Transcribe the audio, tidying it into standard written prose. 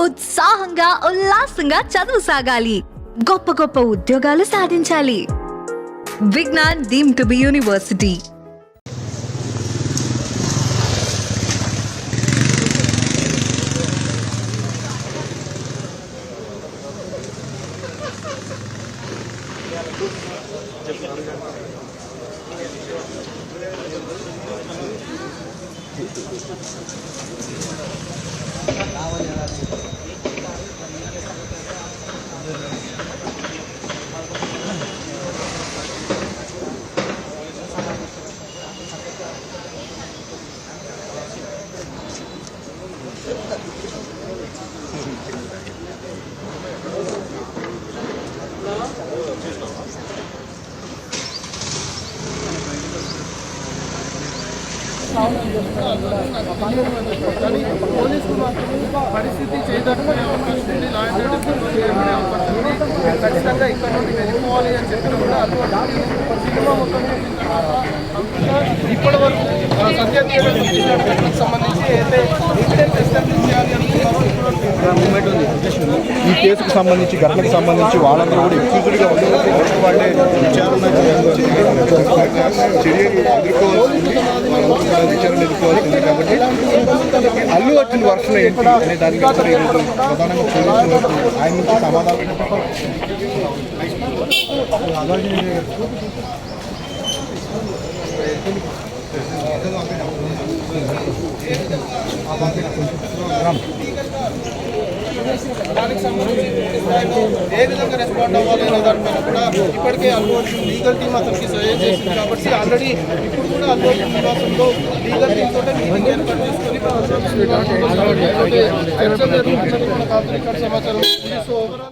ఉత్సాహంగా ఉల్లాసంగా చదువు సాగాలి, గొప్ప గొప్ప ఉద్యోగాలు సాధించాలి. Vignan deemed to be university. పోలీసులు మాత్రం పరిస్థితి చేయదట్టుకునే అవకాశం ఉంది. లా అండ్ ఆర్డర్ ఏర్పడే అవకాశం ఉంది. ఖచ్చితంగా ఇక్కడ నుండి వెళ్ళిపోవాలి అని చెప్పిన కూడా సినిమా మొత్తం చూసిన తర్వాత ఇప్పటి వరకు సత్య థియేటర్ ఘటనకు సంబంధించి అయితే ఎవిడెన్స్ ఎస్టాబ్లిష్ చేయాలి అనుకున్నారో ఈ కేసుకు సంబంధించి ఘటనకు సంబంధించి వాళ్ళందరూ కూడా ఎక్స్క్యూజ్డ్గా వాళ్ళే విచారణ చర్యలు ఎదుర్కోవాల్సింది, విచారణ ఎదుర్కోవాల్సింది. కాబట్టి అల్లు అర్జున్ వర్షన్ ఏంటి అనే దాని మీద ఈరోజు ప్రధానంగా పోలీసులు ఆయన నుంచి సమాధానం దానికి సంబంధించి ఏ విధంగా రెస్పాండ్ అవ్వాలి అనే దానిపైన కూడా ఇప్పటికే అల్లు అర్జున్ లీగల్ టీమ్ అతనికి సజెస్ట్ చేసింది. కాబట్టి ఆల్రెడీ ఇప్పుడు కూడా అల్లు అర్జున్ నివాసంలో లీగల్ టీమ్ తోటే మీటింగ్ ఏర్పాటు చేసుకొని ఇక్కడ సమాచారం. So overall